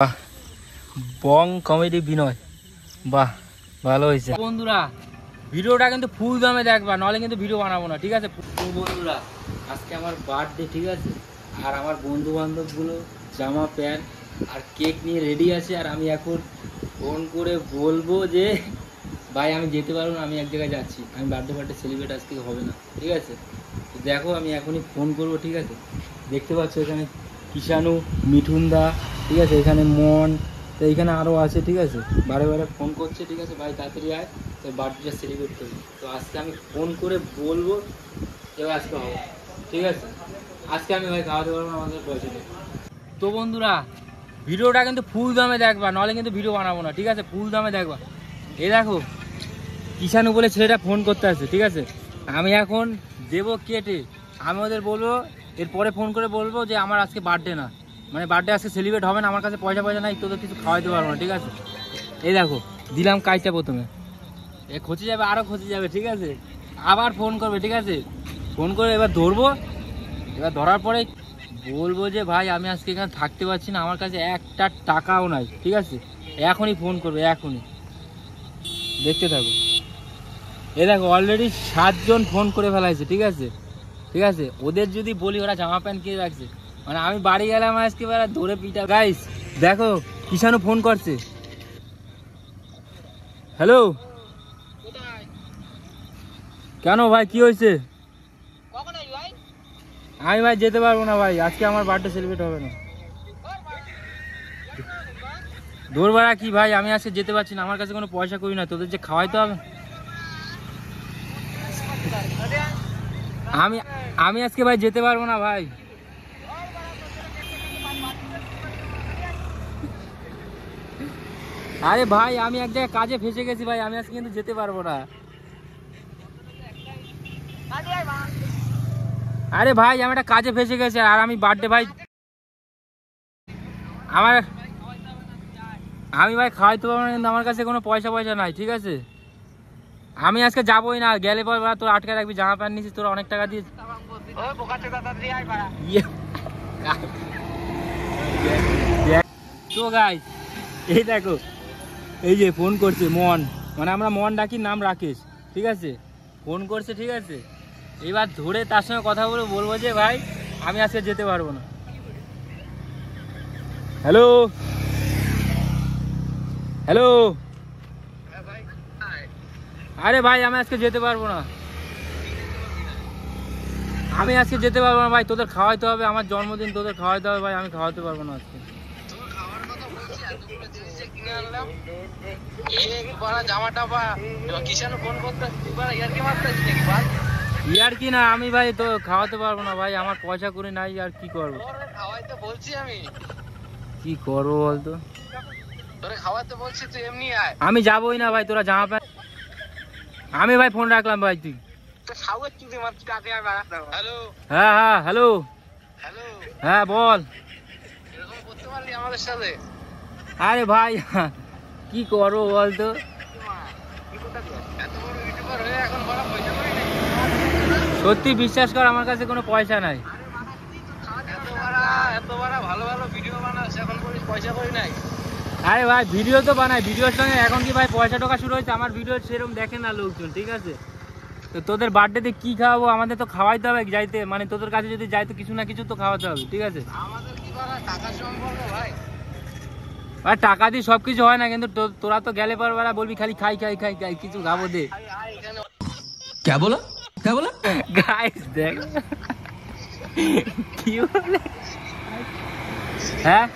বাহ, বং কমেডি বিনয়, বাহ ভালো হয়েছে বন্ধুরা। ভিডিওটা কিন্তু ফুল দামে দেখবা, নাহলে কিন্তু ভিডিও বানাবো না, ঠিক আছে? তো বন্ধুরা, আজকে আমার বার্থডে, ঠিক আছে? আর আমার বন্ধু বান্ধবগুলো জামা প্যান্ট আর কেক নিয়ে রেডি আছে। আর আমি এখন ফোন করে বলবো যে ভাই আমি যেতে পারবো না, আমি এক জায়গায় যাচ্ছি, আমি বার্থডে সেলিব্রেট আজকে হবে না, ঠিক আছে? তো দেখো আমি এখনই ফোন করবো, ঠিক আছে? দেখতে পাচ্ছ এখানে কিষাণু, মিঠুন দা, ঠিক আছে? এখানে মন, তো এইখানে আরও আছে, ঠিক আছে? বারে বারে ফোন করছে, ঠিক আছে? ভাই তাড়াতাড়ি আয়, তো বার্থডেটা সেলিব্রেট করবি। তো আজকে আমি ফোন করে বলবো এবার আজকে হবে, ঠিক আছে? আজকে আমি ভাই খাওয়াতে পারবো না, আমাদের পয়সা নেই। তো বন্ধুরা, ভিডিওটা কিন্তু ফুল দামে দেখবা, নাহলে কিন্তু ভিডিও বানাবো না, ঠিক আছে? ফুল দামে দেখবা। এই দেখো কিষাণু বলে ছেলেটা ফোন করতে আসছে, ঠিক আছে? আমি এখন দেবো কেটে, আমি ওদের বলবো, এরপরে ফোন করে বলবো যে আমার আজকে বার্থডে না, মানে বার্থডে আজকে সেলিব্রেট হবে না, আমার কাছে পয়সা নাই, তোদের কিছু খাওয়াইতে পারবো না, ঠিক আছে? এই দেখো দিলাম কাজটা প্রথমে, এ খচে যাবে, আরও খচে যাবে, ঠিক আছে? আবার ফোন করবে, ঠিক আছে? ফোন করে এবার ধরবো, এবার ধরার পরে বলবো যে ভাই আমি আজকে এখানে থাকতে পারছি না, আমার কাছে একটা টাকাও নাই, ঠিক আছে? এখনই ফোন করবে, এখনই, দেখতে থাকো। এ দেখো অলরেডি 7 জন ফোন করে ফেলাইছে, ঠিক আছে? ঠিক আছে, ওদের যদি বলি ওরা জামা প্যান্ট কিনে রাখছে, মানে আমি বাড়ি গেলাম আজকে বেলা ধরে পিটা। গাইস দেখো কিষাণু ফোন করছে। হ্যালো, কেন ভাই কি হয়েছে? আমি ভাই যেতে পারবো না ভাই, আজকে আমার বার্থডে সেলিব্রেট হবে না। দৌড়বাড়া কি ভাই, আমি আজকে যেতে পারছি না, আমার কাছে কোনো পয়সা করি না, তোদের যে খাওয়াইতে হবে। আমি আজকে ভাই যেতে পারবো না ভাই। আরে ভাই আমি এক জায়গায় কাজে ফেসে গেছি ভাই, আমি আজকে কিন্তু যেতে পারবো না। আরে ভাই আমি একটা কাজে ফেসে গেছি, আর আমি বার্থডে ভাই, আমি ভাই খাওয়াইতে পারবো না, কিন্তু আমার কাছে কোনো পয়সা নাই, ঠিক আছে? আমি আজকে যাবোই না, গেলে পর তোর আটকে রাখবি, জামা প্যান্ট নিছিস তোরা অনেক টাকা দিয়ে। তো গাইস এই দেখো, এই যে ফোন করছে মন, মানে আমরা মন ডাকি, নাম রাকেশ, ঠিক আছে? ফোন করছে, ঠিক আছে? এবার ধরে তার সঙ্গে কথা বলে বলবো যে ভাই আমি আজকে যেতে পারবো না। হ্যালো হ্যালো, আরে ভাই আমি আজকে যেতে পারবো না, আমি আজকে যেতে পারবো না ভাই, তোদের খাওয়াইতে হবে, আমার জন্মদিন, তোদের খাওয়াইতে হবে ভাই, আমি খাওয়াতে পারবো না আজকে। ইয়ার কি না, আমি ভাই তো খাওয়াতে পারবো না ভাই, আমার পয়সা করে নাই, আর কি করবো? কি করবো বলতো? আমি যাবোই না ভাই, তোরা জামা প্যান্ট, আমি ভাই ফোন রাখলাম ভাই, তুই। হ্যাঁ হ্যাঁ হ্যালো, হ্যাঁ বল। আরে ভাই কি করবো বলতো? সত্যি বিশ্বাস কর, আমার কাছে কোনো পয়সা নাই। আরে ভাই ভিডিও তো বানাই, ভিডিওর সঙ্গে এখন কি ভাই পয়সা টোকা শুরু হয়েছে? আমার ভিডিও সেরকম দেখে না লোকজন, ঠিক আছে? তো তোদের বার্থডেতে কি খাওয়াবো? আমাদের তো খাওয়াইতে হবে যাইতে, মানে তোদের কাছে যদি যাই তো কিছু না কিছু তো খাওয়াতে হবে, ঠিক আছে? আর টাকা দিয়ে সবকিছু হয় না, কিন্তু তোরা তো গেলে পর বলবি খালি খাই খাই খাই খাই, কিছু খাবো দে। क्या बोला क्या बोला? গাইস দেখ কি বলে, হ্যাঁ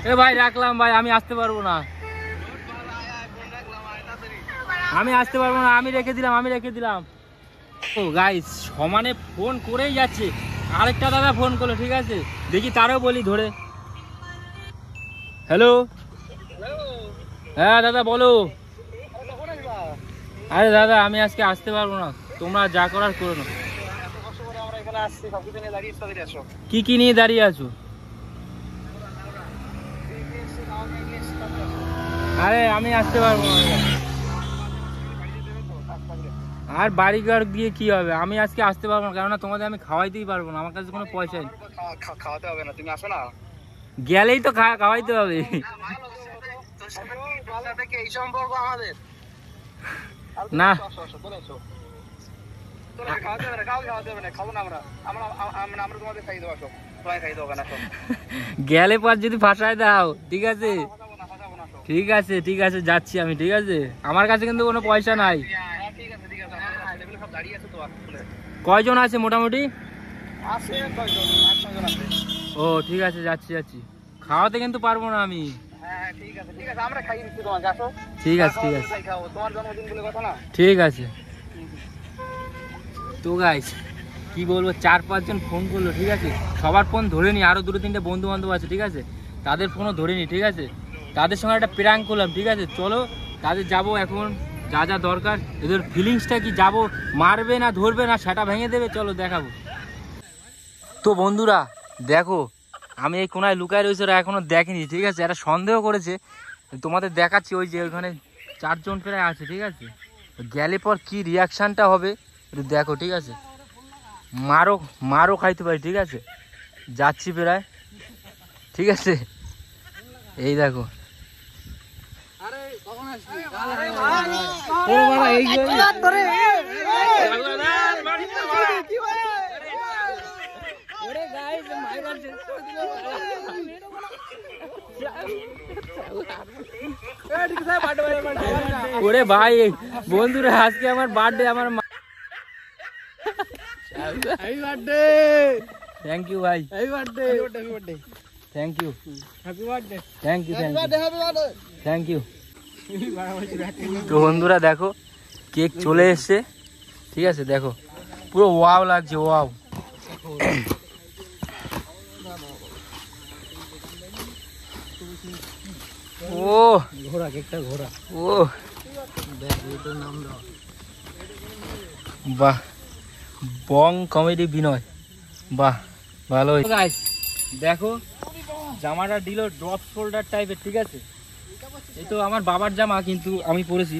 এ ভাই রাখলাম ভাই, আমি আসতে পারবো না, আমি আসতে পারবো না, আমি রেখে দিলাম। ও গাইস সমানে ফোন করেই যাচ্ছে, আরেকটা দাদা ফোন করলো, ঠিক আছে? দেখি তারও বলি ধরে। হ্যালো, হ্যাঁ দাদা বলো। আরে দাদা আমি আজকে আসতে পারবো না, তোমরা যা করার করো না। কি কি নিয়ে দাঁড়িয়ে আছো? আরে আমি আসতে পারবো না, আর বাড়ি ঘর দিয়ে কি হবে, আমি আজকে আসতে পারবো না, কেননা তোমাদের আমি খাওয়াইতেই পারবো না, আমার কাছে কোনো পয়সা নেই। খাওয়াতে হবে না, তুমি আসো না। গেলেই তো খাওয়াইতে হবে। এই সম্পর্ক আমাদের না খাওয়াতে হবে না, খাওয়াতে হবে না, খাবো না আমরা আমরা তোমাদের খাই দেবো, আসো তোমায় খাই দেবো না। গেলে পর যদি ফাঁসায় দাও, ঠিক আছে ঠিক আছে ঠিক আছে, যাচ্ছি আমি, ঠিক আছে। আমার কাছে কিন্তু কোনো পয়সা নাই। ঠিক আছে ঠিক আছে, সব দাঁড়িয়ে আছে তো। কয়জন আছে মোটামুটি? আছে কয়জন, 8-9 জন আছে। ও ঠিক আছে, যাচ্ছি যাচ্ছি। খাওয়াতে কিন্তু পারবো না আমি। হ্যাঁ ঠিক আছে ঠিক আছে, আমরা খাইয়ে দিচ্ছি তোমাকে, আসো। ঠিক আছে ঠিক আছে খাবো, তোমার জন্মদিন বলে কথা না। ঠিক আছে। তো গাইস কি বলবো, 4-5 জন ফোন করলো, ঠিক আছে। সবার ফোন ধরে নি, আরো 2-3টে বন্ধু বান্ধব আছে, ঠিক আছে, তাদের ফোনও ধরে নি, ঠিক আছে। তাদের সঙ্গে একটা প্র্যাঙ্ক করলাম, ঠিক আছে। চলো তাদের যাব এখন, যা যা দরকার, এদের ফিলিংসটা কি, যাব মারবে না ধরবে না সেটা ভেঙে দেবে, চলো দেখাবো। তো বন্ধুরা দেখো, আমি এই কোনায় লুকায় রয়েছে, ওরা এখনো দেখেনি, ঠিক আছে। একটা সন্দেহ করেছে, তোমাদের দেখাচ্ছি। ওই যে ওইখানে 4 জন প্রায় আছে, ঠিক আছে। গেলে পর কি রিয়াকশানটা হবে একটু দেখো, ঠিক আছে। মারও মারও খাইতে পারি, ঠিক আছে। যাচ্ছি প্রায়, ঠিক আছে। এই দেখো, ওরে ভাই বন্ধুরা, আজকে আমার বার্থডে, আমার থ্যাংক ইউ ভাই, thank you, thank you, thank you. তো বন্ধুরা দেখো, কেক চলে এসছে, ঠিক আছে। দেখো পুরো ওয়াও লাগছে, ওয়াও। ও ঘোড়া, কেকটা ঘোড়া। ও বাহ, বং কমেডি বিনয়, বাহ ভালো। গাইস দেখো, জামাটা দিল ড্রপ শোল্ডার টাইপের, ঠিক আছে। এই তো আমার বাবার জামা, কিন্তু আমি পরেছি,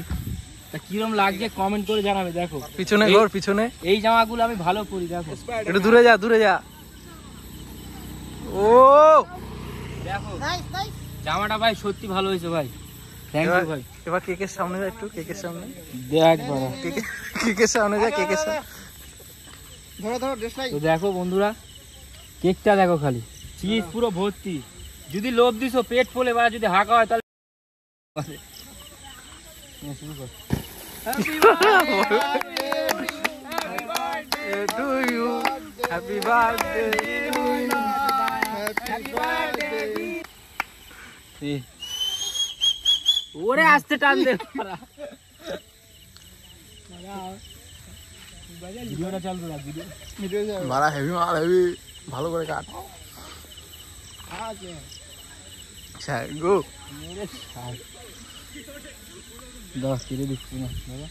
তা কিরম লাগছে কমেন্ট করে জানাবে। দেখো পিছনে ঘর, পিছনে এই জামাগুলো আমি ভালো পরি, দেখো। একটু দূরে যা, দূরে যা। ও দেখো জামাটা ভাই সত্যি ভালো হয়েছে ভাই, থ্যাংক ইউ ভাই। এবার কেকের সামনে যা, একটু কেকের সামনে দেখ বাবা, কেকের সামনে যা, কেকের সামনে। তো দেখো বন্ধুরা, কেকটা দেখো, খালি চিজ পুরো ভর্তি। যদি লোভ দিছো পেট ফুলে, বা যদি হাঁকা হয় তাহলে শুরু কর। To you, happy birthday to you, happy birthday. ওরে আসতে টান দে, ভিডিওটা চালু রাখ, ভিডিও। মারা হেভি, মারা হেভি, ভালো করে কাট। গো দশ কেটে দিচ্ছি না দাদা।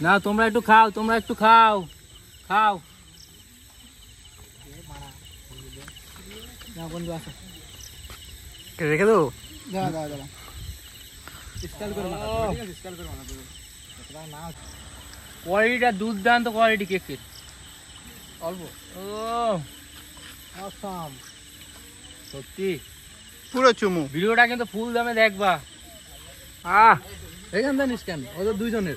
না তোমরা একটু খাও, তোমরা একটু খাও, খাও। রেখে দেবো। কোয়ালিটিটা দুর্দান্ত কোয়ালিটি কেকের, অল্প। ও সত্যি পুরো চুমু। ভিডিওটা কিন্তু ফুল দামে দেখবা। এখান থেকে নিস কেন, ওদের 2 জনের।